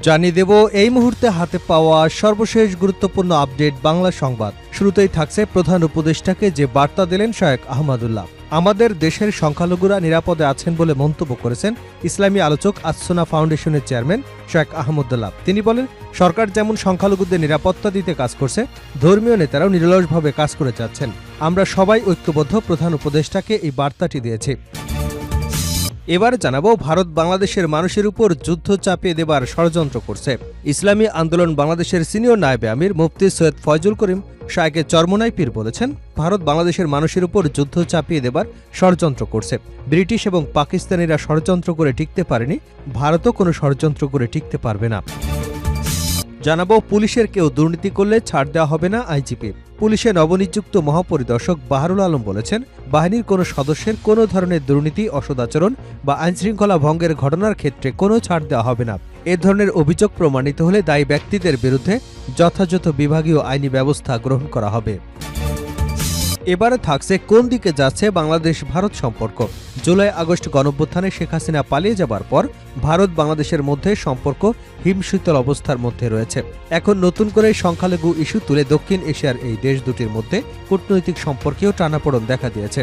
জানিয়ে দেব এই মুহূর্তে হাতে পাওয়া সর্বশেষ গুরুত্বপূর্ণ আপডেট বাংলা সংবাদ। শুরুতেই থাকছে প্রধান উপদেষ্টাকে যে বার্তা দিলেন শায়েখ আহমদুল্লাহ। আমাদের দেশের সংখ্যালঘুরা নিরাপদে আছেন বলে মন্তব্য করেছেন ইসলামী আলোচক আসসোনা ফাউন্ডেশনের চেয়ারম্যান শায়েখ আহমদুল্লাহ। তিনি বলেন, সরকার যেমন সংখ্যালঘুদের নিরাপত্তা দিতে কাজ করছে, ধর্মীয় নেতারাও নিরলসভাবে কাজ করে যাচ্ছেন। আমরা সবাই ঐক্যবদ্ধ প্রধান উপদেষ্টাকে এই বার্তাটি দিয়েছি। এবার জানাবো, ভারত বাংলাদেশের মানুষের উপর যুদ্ধ চাপিয়ে দেবার ষড়যন্ত্র করছে। ইসলামী আন্দোলন বাংলাদেশের সিনিয়র নায়েবে আমির মুফতি সৈয়দ ফয়জুল করিম শায়েকে চরমোনাই পীর বলেছেন, ভারত বাংলাদেশের মানুষের উপর যুদ্ধ চাপিয়ে দেবার ষড়যন্ত্র করছে। ব্রিটিশ এবং পাকিস্তানিরা ষড়যন্ত্র করে টিকতে পারেনি, ভারতও কোনো ষড়যন্ত্র করে টিকতে পারবে না। জানাবো, পুলিশের কেউ দুর্নীতি করলে ছাড় দেওয়া হবে না আইজিপি। পুলিশের নবনিযুক্ত মহাপরিদর্শক বাহারুল আলম বলেছেন, বাহিনীর কোনো সদস্যের কোনো ধরনের দুর্নীতি, অসদাচরণ বা আইনশৃঙ্খলা ভঙ্গের ঘটনার ক্ষেত্রে কোনো ছাড় দেওয়া হবে না। এ ধরনের অভিযোগ প্রমাণিত হলে দায়ী ব্যক্তিদের বিরুদ্ধে যথাযথ বিভাগীয় আইনি ব্যবস্থা গ্রহণ করা হবে। এবারে থাকছে কোন দিকে যাচ্ছে বাংলাদেশ ভারত সম্পর্ক। জুলাই আগস্ট গণঅভ্যুত্থানে শেখ হাসিনা পালিয়ে যাবার পর ভারত বাংলাদেশের মধ্যে সম্পর্ক হিমশীতল অবস্থার মধ্যে রয়েছে। এখন নতুন করে সংখ্যালঘু ইস্যু তুলে দক্ষিণ এশিয়ার এই দেশ দুটির মধ্যে কূটনৈতিক সম্পর্কেও টানাপোড়েন দেখা দিয়েছে।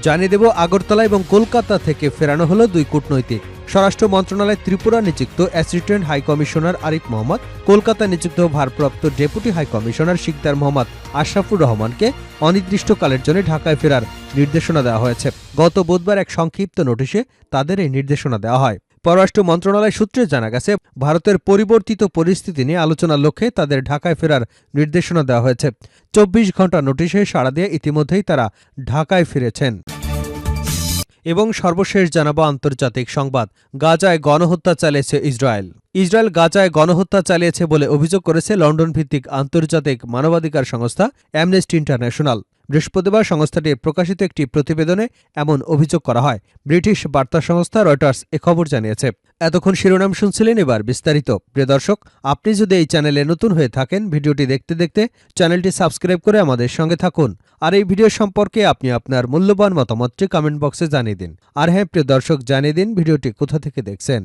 জানিয়ে দেব, আগরতলা এবং কলকাতা থেকে ফেরানো হলো দুই কূটনৈতিক। স্বরাষ্ট্র মন্ত্রণালয় ত্রিপুরা নিযুক্ত assistant high commissioner Arif Mohammad, Kolkata নিযুক্ত ভারপ্রাপ্ত deputy high commissioner Shikdar Mohammad Ashrafur রহমানকে অনির্দিষ্টকালের জন্য ঢাকায় ফেরার নির্দেশনা দেওয়া হয়েছে। গত বুধবার এক সংক্ষিপ্ত নোটিশে তাদের এই নির্দেশনা দেওয়া হয়। পররাষ্ট্র মন্ত্রণালয় সূত্রে জানা গেছে, ভারতের পরিবর্তিত পরিস্থিতি নিয়ে আলোচনার লক্ষ্যে তাদের ঢাকায় ফেরার নির্দেশনা দেওয়া হয়েছে। 24 ঘণ্টা নোটিশে সাড়া দিয়ে ইতিমধ্যেই তারা ঢাকায় ফিরেছেন। এবং সর্বশেষ জানাবো আন্তর্জাতিক সংবাদ। গাজায় গণহত্যা চালিয়েছে ইসরায়েল। ইসরায়েল গাজায় গণহত্যা চালিয়েছে বলে অভিযোগ করেছে লন্ডন ভিত্তিক আন্তর্জাতিক মানবাধিকার সংস্থা অ্যামনেস্টি ইন্টারন্যাশনাল। বৃহস্পতিবার সংস্থাটির প্রকাশিত একটি প্রতিবেদনে এমন অভিযোগ করা হয়। ব্রিটিশ বার্তা সংস্থা রয়টার্স এ খবর জানিয়েছে। এতক্ষণ শিরোনাম শুনছিলেন, এবার বিস্তারিত। প্রিয় দর্শক, আপনি যদি এই চ্যানেলে নতুন হয়ে থাকেন, ভিডিওটি দেখতে দেখতে চ্যানেলটি সাবস্ক্রাইব করে আমাদের সঙ্গে থাকুন। আর এই ভিডিও সম্পর্কে আপনি আপনার মূল্যবান মতামতটি কমেন্ট বক্সে জানিয়ে দিন। আর হ্যাঁ প্রিয় দর্শক, জানিয়ে দিন ভিডিওটি কোথা থেকে দেখছেন।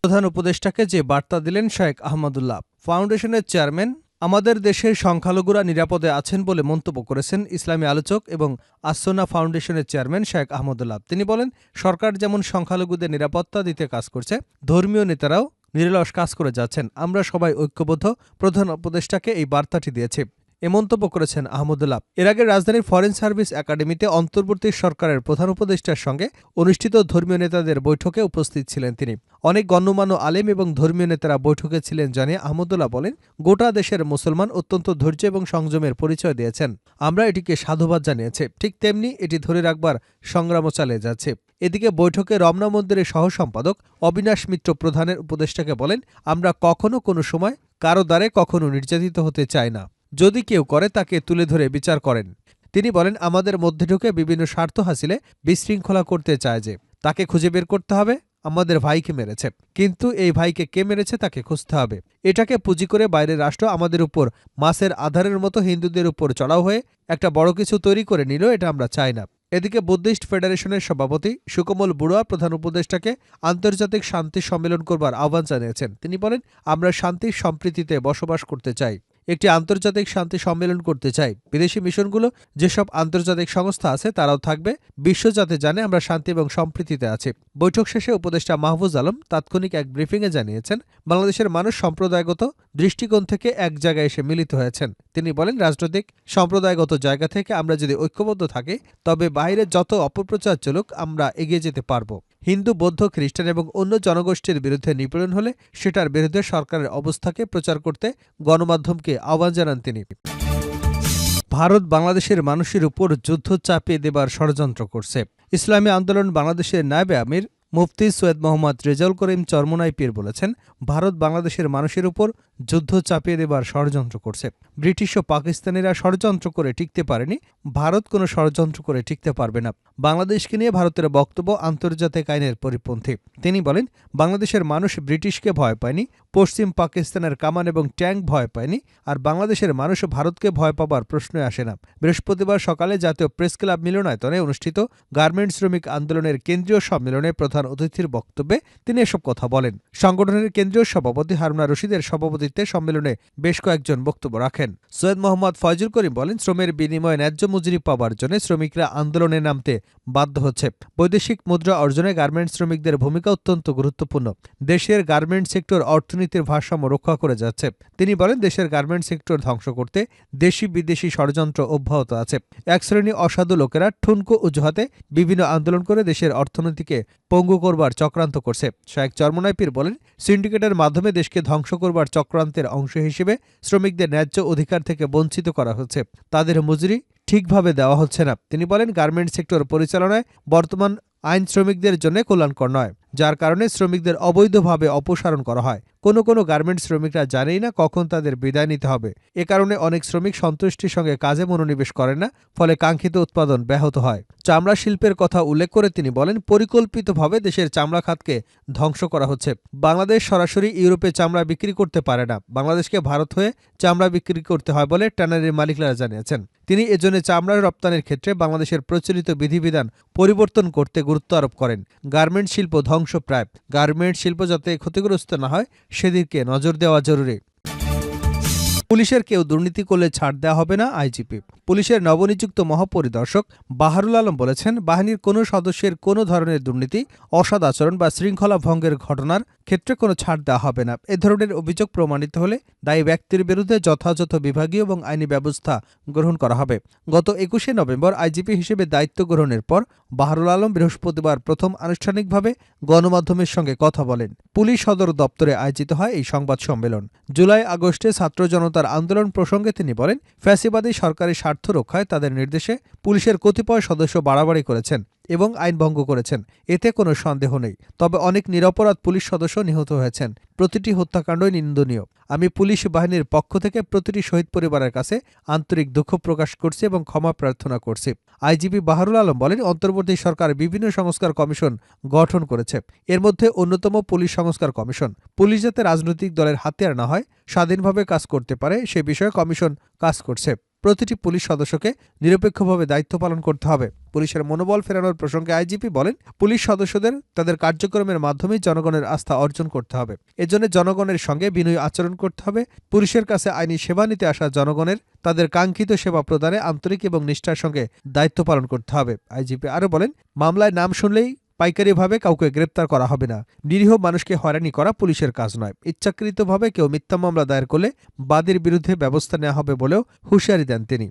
প্রধান উপদেষ্টাকে যে বার্তা দিলেন শায়েখ আহমদুল্লাহ। ফাউন্ডেশনের চেয়ারম্যান, আমাদের দেশের সংখ্যালঘুরা নিরাপদে আছেন বলে মন্তব্য করেছেন ইসলামী আলোচক এবং আসসোনা ফাউন্ডেশনের চেয়ারম্যান শায়েখ আহমদুল্লাহ। তিনি বলেন, সরকার যেমন সংখ্যালঘুদের নিরাপত্তা দিতে কাজ করছে, ধর্মীয় নেতারাও নিরলস কাজ করে যাচ্ছেন। আমরা সবাই ঐক্যবদ্ধ প্রধান উপদেষ্টাকে এই বার্তাটি দিয়েছি, এ মন্তব্য করেছেন আহমদুল্লাহ। এর আগে রাজধানীর ফরেন সার্ভিস একাডেমিতে অন্তর্বর্তী সরকারের প্রধান উপদেষ্টার সঙ্গে অনুষ্ঠিত ধর্মীয় নেতাদের বৈঠকে উপস্থিত ছিলেন তিনি। অনেক গণ্যমান্য আলেম এবং ধর্মীয় নেতারা বৈঠকে ছিলেন জানিয়ে আহমদুল্লাহ বলেন, গোটা দেশের মুসলমান অত্যন্ত ধৈর্য এবং সংযমের পরিচয় দিয়েছেন। আমরা এটিকে সাধুবাদ জানিয়েছি, ঠিক তেমনি এটি ধরে রাখবার সংগ্রামও চালিয়ে যাচ্ছে। এদিকে বৈঠকে রমনা মন্দিরের সহ সম্পাদক অবিনাশ মিত্র প্রধানের উপদেষ্টাকে বলেন, আমরা কখনো কোনো সময় কারো দ্বারে কখনো নির্যাতিত হতে চাই না। যদি কেউ করে তাকে তুলে ধরে বিচার করেন। তিনি বলেন, আমাদের মধ্যে ঢুকে বিভিন্ন স্বার্থ হাসিলে বিশৃঙ্খলা করতে চায় যে, তাকে খুঁজে বের করতে হবে। আমাদের ভাইকে মেরেছে, কিন্তু এই ভাইকে কে মেরেছে তাকে খুঁজতে হবে। এটাকে পুঁজি করে বাইরের রাষ্ট্র আমাদের উপর মাছের আধারের মতো হিন্দুদের উপর চড়াও হয়ে একটা বড় কিছু তৈরি করে নিল, এটা আমরা চাই না। এদিকে বুদ্ধিস্ট ফেডারেশনের সভাপতি সুকমল বুড়া প্রধান উপদেষ্টাকে আন্তর্জাতিক শান্তি সম্মেলন করবার আহ্বান জানিয়েছেন। তিনি বলেন, আমরা শান্তির সম্প্রীতিতে বসবাস করতে চাই, একটি আন্তর্জাতিক শান্তি সম্মেলন করতে চাই। বিদেশি মিশনগুলো, যেসব আন্তর্জাতিক সংস্থা আছে তারাও থাকবে। বিশ্ব যাতে জানে আমরা শান্তি এবং সম্প্রীতিতে আছি। বৈঠক শেষে উপদেষ্টা মাহফুজ আলম তাৎক্ষণিক এক ব্রিফিংয়ে জানিয়েছেন, বাংলাদেশের মানুষ সম্প্রদায়গত দৃষ্টিকোণ থেকে এক জায়গায় এসে মিলিত হয়েছেন। তিনি বলেন, রাজনৈতিক সম্প্রদায়গত জায়গা থেকে আমরা যদি ঐক্যবদ্ধ থাকি, তবে বাইরে যত অপপ্রচার চলুক আমরা এগিয়ে যেতে পারব। হিন্দু, বৌদ্ধ, খ্রিস্টান এবং অন্য জনগোষ্ঠীর বিরুদ্ধে নিপীড়ন হলে সেটার বিরুদ্ধে সরকারের অবস্থাকে প্রচার করতে গণমাধ্যমকে আহ্বান জানান তিনি। ভারত বাংলাদেশের মানুষের উপর যুদ্ধ চাপিয়ে দেবার ষড়যন্ত্র করছে। ইসলামী আন্দোলন বাংলাদেশের নায়েবে আমির মুফতি সৈয়দ মোহাম্মদ রেজাউল করিম চরমোনাই পীর বলেছেন, ভারত বাংলাদেশের মানুষের উপর যুদ্ধ চাপিয়ে দেবার ষড়যন্ত্র করছে। ব্রিটিশ ও পাকিস্তানিরা ষড়যন্ত্র করে টিকতে পারেনি, ভারত কোনো ষড়যন্ত্র করে টিকতে পারবে না। বাংলাদেশকে নিয়ে ভারতের বক্তব্য আন্তর্জাতিক আইনের পরিপন্থী। তিনি বলেন, বাংলাদেশের মানুষ ব্রিটিশকে ভয় পায়নি, পশ্চিম পাকিস্তানের কামান এবং ট্যাঙ্ক ভয় পায়নি, আর বাংলাদেশের মানুষ ভারতকে ভয় পাবার প্রশ্নই আসে না। বৃহস্পতিবার সকালে জাতীয় প্রেস ক্লাব মিলনায়তনে অনুষ্ঠিত গার্মেন্টস শ্রমিক আন্দোলনের কেন্দ্রীয় সম্মেলনে প্রধান অতিথির বক্তব্যে তিনি এসব কথা বলেন। সংগঠনের কেন্দ্রীয় সভাপতি হারুনা রশিদের সভাপতিত্বে সম্মেলনে বেশ কয়েকজন বক্তব্য রাখেন। সৈয়দ মোহাম্মদ ফয়জুল করিম বলেন, শ্রমের বিনিময়ে ন্যায্য মজুরি পাওয়ার জন্য শ্রমিকরা আন্দোলনে নামতে বাধ্য হচ্ছে। বৈদেশিক মুদ্রা অর্জনে গার্মেন্টস শ্রমিকদের ভূমিকা অত্যন্ত গুরুত্বপূর্ণ। দেশের গার্মেন্টস সেক্টর অর্থনীতির ভারসাম্য রক্ষা করে যাচ্ছে। তিনি বলেন, দেশের গার্মেন্টস সেক্টর ধ্বংস করতে দেশি বিদেশি ষড়যন্ত্র অব্যাহত আছে। এক শ্রেণী অসাধু লোকেরা ঠুনকো অজুহাতে বিভিন্ন আন্দোলন করে দেশের অর্থনীতিকে পঙ্গু করবার চক্রান্ত করছে। শায়েখ চরমোনাই পীর বলেন, সিন্ডিকেটের মাধ্যমে দেশকে ধ্বংস করবার চক্রান্তের অংশ হিসেবে শ্রমিকদের ন্যায্য অধিকার থেকে বঞ্চিত করা হচ্ছে, তাদের মজুরি ঠিকভাবে দেওয়া হচ্ছে না। তিনি বলেন, গার্মেন্টস সেক্টর পরিচালনায় বর্তমান আইন শ্রমিকদের জন্য কল্যাণকর নয়, যার কারণে শ্রমিকদের অবৈধভাবে অপসারণ করা হয়। কোনো গার্মেন্টস শ্রমিকরা জানেই না কখন তাদের বিদায় নিতে হবে। এ কারণে অনেক শ্রমিক সন্তুষ্টির সঙ্গে কাজে মনোনিবেশ করেন না, ফলে কাঙ্ক্ষিত উৎপাদন ব্যাহত হয়। চামড়া শিল্পের কথা উল্লেখ করে তিনি বলেন, পরিকল্পিতভাবে দেশের চামড়া খাতকে ধ্বংস করা হচ্ছে। বাংলাদেশ সরাসরি ইউরোপে চামড়া বিক্রি করতে পারে না, বাংলাদেশকে ভারত হয়ে চামড়া বিক্রি করতে হয় বলে ট্যানারির মালিকরা জানিয়েছেন। তিনি এজন্য চামড়া রপ্তানির ক্ষেত্রে বাংলাদেশের প্রচলিত বিধিবিধান পরিবর্তন করতে গুরুত্ব আরোপ করেন। গার্মেন্টস শিল্প ধ্বংসপ্রায়, গার্মেন্টস শিল্প যাতে ক্ষতিগ্রস্ত না হয় সেদিকে নজর দেওয়া জরুরি। পুলিশের কেউ দুর্নীতি করলে ছাড় দেওয়া হবে না, আইজিপি। পুলিশের নবনিযুক্ত মহাপরিদর্শক বাহারুল আলম বলেছেন, বাহিনীর কোনো সদস্যের কোনো ধরনের দুর্নীতি, অসৎ আচরণ বা শৃঙ্খলা ভঙ্গের ঘটনার ক্ষেত্রে কোনো ছাড় দেওয়া হবে না। এ ধরনের অভিযোগ প্রমাণিত হলে দায়ী ব্যক্তির বিরুদ্ধে যথাযথ বিভাগীয় এবং আইনি ব্যবস্থা গ্রহণ করা হবে। গত ২১শে নভেম্বর আইজিপি হিসেবে দায়িত্ব গ্রহণের পর বাহারুল আলম বৃহস্পতিবার প্রথম আনুষ্ঠানিকভাবে গণমাধ্যমের সঙ্গে কথা বলেন। পুলিশ সদর দপ্তরে আয়োজিত হয় এই সংবাদ সম্মেলন। জুলাই আগস্টে ছাত্র জনতার আন্দোলন প্রসঙ্গে তিনি বলেন, ফ্যাসিবাদী সরকারি স্বার্থ রক্ষায় তাদের নির্দেশে পুলিশের কতিপয় সদস্য বাড়াবাড়ি করেছেন এবং আইন ভঙ্গ করেছেন, এতে কোনো সন্দেহ নেই। তবে অনেক নিরপরাধ পুলিশ সদস্য নিহত হয়েছেন। প্রতিটি হত্যাকাণ্ডই নিন্দনীয়। আমি পুলিশ বাহিনীর পক্ষ থেকে প্রতিটি শহীদ পরিবারের কাছে আন্তরিক দুঃখ প্রকাশ করছি এবং ক্ষমা প্রার্থনা করছি। আইজিপি বাহারুল আলম বলেন, অন্তর্বর্তী সরকার বিভিন্ন সংস্কার কমিশন গঠন করেছে। এর মধ্যে অন্যতম পুলিশ সংস্কার কমিশন। পুলিশ যাতে রাজনৈতিক দলের হাতিয়ার না হয়, স্বাধীনভাবে কাজ করতে পারে, সে বিষয়ে কমিশন কাজ করছে। প্রতিটি পুলিশ সদস্যকে নিরপেক্ষভাবে দায়িত্ব পালন করতে হবে। পুলিশের মনোবল ফেরানোর প্রসঙ্গে আইজিপি বলেন, পুলিশ সদস্যদের তাদের কার্যক্রমের মাধ্যমে জনগণের আস্থা অর্জন করতে হবে। এজন্য জনগণের সঙ্গে বিনয়ী আচরণ করতে হবে। পুলিশের কাছে আইনি সেবা নিতে আসা জনগণের তাদের কাঙ্ক্ষিত সেবা প্রদানে আন্তরিক এবং নিষ্ঠার সঙ্গে দায়িত্ব পালন করতে হবে। আইজিপি আরও বলেন, মামলায় নাম শুনলেই পাইকারিভাবে কাউকে গ্রেপ্তার করা হবে না। নিরীহ মানুষকে হয়রানি করা পুলিশের কাজ নয়। ইচ্ছাকৃতভাবে কেউ মিথ্যা মামলা দায়ের করলে বাদীর বিরুদ্ধে ব্যবস্থা নেওয়া হবে বলেও হুঁশিয়ারি দেন তিনি।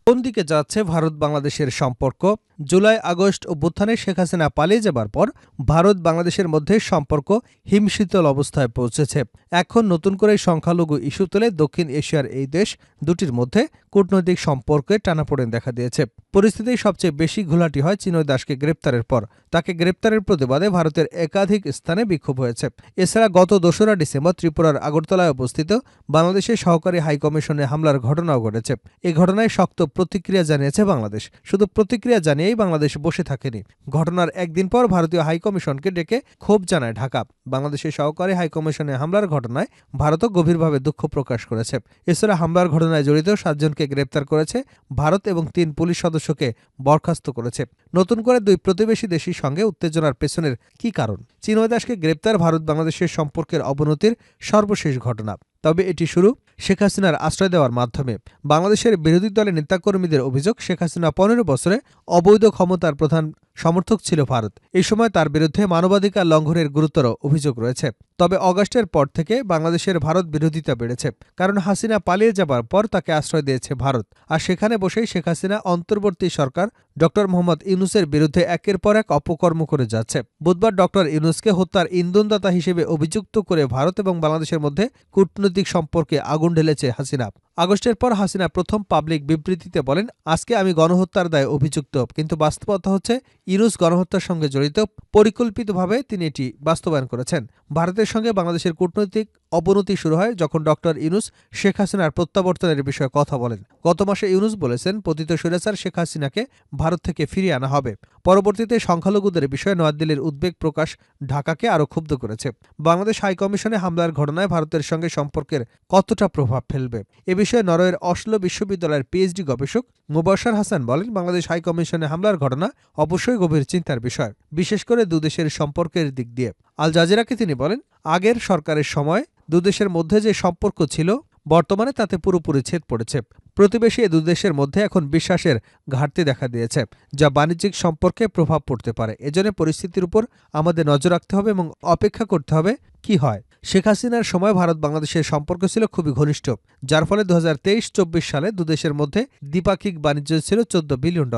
কোন দিকে যাচ্ছে ভারত বাংলাদেশের সম্পর্ক? জুলাই আগস্ট অভ্যুত্থানে শেখ হাসিনা পালিয়ে যাবার পর ভারত বাংলাদেশের মধ্যে সম্পর্ক হিমশীতল অবস্থায় পৌঁছেছে। এখন নতুন করে সংখ্যালঘু ইস্যু তুলে দক্ষিণ এশিয়ার এই দেশ দুটির মধ্যে কূটনৈতিক সম্পর্কে টানাপোড়েন দেখা দিয়েছে। পরিস্থিতি সবচেয়ে বেশি ঘোলাটে হয় চিনয় দাসকে গ্রেপ্তারের পর। তাকে গ্রেপ্তারের প্রতিবাদে ভারতের একাধিক স্থানে বিক্ষোভ হয়েছে। এছাড়া গত ২রা ডিসেম্বর ত্রিপুরার আগরতলায় অবস্থিত বাংলাদেশের সহকারী হাইকমিশনে হামলার ঘটনাও ঘটেছে। এ ঘটনায় শক্ত প্রতিক্রিয়া জানিয়েছে বাংলাদেশ। শুধু প্রতিক্রিয়া জানিয়েই বাংলাদেশ বসে থাকেনি। ঘটনার একদিন পর ভারতীয় হাইকমিশনকে ডেকে ক্ষোভ জানায় ঢাকা। বাংলাদেশের সহকারী হাইকমিশনে হামলার ঘটনায় ভারতও গভীরভাবে দুঃখ প্রকাশ করেছে। এছাড়া হামলার ঘটনায় জড়িত ৭ জনকে গ্রেপ্তার করেছে ভারত এবং ৩ পুলিশ সদস্যকে বরখাস্ত করেছে। নতুন করে ২ প্রতিবেশী দেশের সঙ্গে উত্তেজনার পেছনের কি কারণ? চিনয় দাসকে গ্রেপ্তার ভারত বাংলাদেশের সম্পর্কের অবনতির সর্বশেষ ঘটনা। তবে এটি শুরু শেখ হাসিনার আশ্রয় দেওয়ার মাধ্যমে। বাংলাদেশের বিরোধী দলের নেতাকর্মীদের অভিযোগ, শেখ হাসিনা ১৫ বছরে অবৈধ ক্ষমতার প্রধান সমর্থক ছিল ভারত। এই সময় তার বিরুদ্ধে মানবাধিকার লঙ্ঘনের গুরুতর অভিযোগ রয়েছে। তবে অগাস্টের পর থেকে বাংলাদেশের ভারত বিরোধিতা বেড়েছে, কারণ হাসিনা পালিয়ে যাবার পর তাকে আশ্রয় দিয়েছে ভারত। আর সেখানে বসেই শেখ হাসিনা অন্তর্বর্তী সরকার ডক্টর মোহাম্মদ ইউনূসের বিরুদ্ধে একের পর এক অপকর্ম করে যাচ্ছে। বুধবার ডক্টর ইউনূসকে হত্যার ইন্ধনদাতা হিসেবে অভিযুক্ত করে ভারত এবং বাংলাদেশের মধ্যে কূটনৈতিক সম্পর্কে আগুন ঢেলেছে হাসিনা। আগস্টের পর হাসিনা প্রথম পাবলিক বিবৃতিতে বলেন, আজকে আমি গণহত্যার দায়ে অভিযুক্ত, কিন্তু বাস্তবতা হচ্ছে ইউনূস গণহত্যার সঙ্গে জড়িত। পরিকল্পিতভাবে তিনি এটি বাস্তবায়ন করেছেন। ভারতের সঙ্গে বাংলাদেশের কূটনৈতিক অবনতি শুরু হয় যখন ডক্টর ইউনূস শেখ হাসিনার প্রত্যাবর্তনের বিষয়ে কথা বলেন। গত মাসে ইউনূস বলেছেন, পতিত স্বৈরাচার শেখ হাসিনাকে ভারত থেকে ফিরিয়ে আনা হবে। পরবর্তীতে সংখ্যালঘুদের বিষয়ে নয়াদিল্লির উদ্বেগ প্রকাশ ঢাকাকে আরও ক্ষুব্ধ করেছে। বাংলাদেশ হাইকমিশনে হামলার ঘটনায় ভারতের সঙ্গে সম্পর্কের কতটা প্রভাব ফেলবে, এ বিষয়ে নরওয়ের অসলো বিশ্ববিদ্যালয়ের পিএইচডি গবেষক মুবাশশার হাসান বলেন, বাংলাদেশ হাইকমিশনে হামলার ঘটনা অবশ্যই গভীর চিন্তার বিষয়, বিশেষ করে দুদেশের সম্পর্কের দিক দিয়ে। আল জাজিরাকে তিনি বলেন, আগের সরকারের সময় দুদেশের মধ্যে যে সম্পর্ক ছিল, বর্তমানে তাতে পুরোপুরি ছেদ পড়েছে। প্রতিবেশী এ দুদেশের মধ্যে এখন বিশ্বাসের ঘাটতি দেখা দিয়েছে, যা বাণিজ্যিক সম্পর্কে প্রভাব পড়তে পারে। এজন্য পরিস্থিতির উপর আমাদের নজর রাখতে হবে এবং অপেক্ষা করতে হবে কি হয়। শেখ হাসিনার সময় ভারত বাংলাদেশের সম্পর্ক ছিল খুবই ঘনিষ্ঠ, যার ফলে 2023-24 সালে দুদেশের মধ্যে দ্বিপাক্ষিক বাণিজ্য ছিল $14 বিলিয়ন।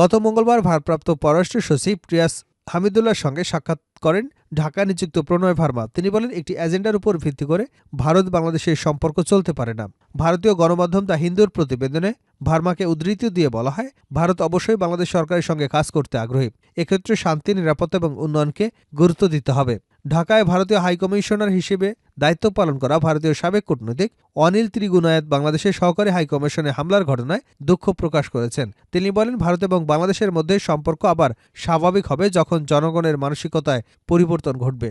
গত মঙ্গলবার ভারপ্রাপ্ত পররাষ্ট্র সচিব রিয়াস হামিদুল্লাহর সঙ্গে সাক্ষাৎ করেন ঢাকা নিযুক্ত প্রণয় ভার্মা। তিনি বলেন, একটি এজেন্ডার উপর ভিত্তি করে ভারত বাংলাদেশের সম্পর্ক চলতে পারে না। ভারতীয় গণমাধ্যম দ্য হিন্দুর প্রতিবেদনে ভার্মাকে উদ্ধৃতি দিয়ে বলা হয়, ভারত অবশ্যই বাংলাদেশ সরকারের সঙ্গে কাজ করতে আগ্রহী। এক্ষেত্রে শান্তি, নিরাপত্তা এবং উন্নয়নকে গুরুত্ব দিতে হবে। ঢাকায় ভারতীয় হাইকমিশনার হিসেবে দায়িত্ব পালন করা ভারতীয় সাবেক কূটনৈতিক অনিল ত্রিগুনায়াত বাংলাদেশের সহকারী হাইকমিশনে হামলার ঘটনায় দুঃখ প্রকাশ করেছেন। তিনি বলেন, ভারত এবং বাংলাদেশের মধ্যে সম্পর্ক আবার স্বাভাবিক হবে যখন জনগণের মানসিকতায় পরিবর্তন ঘটবে।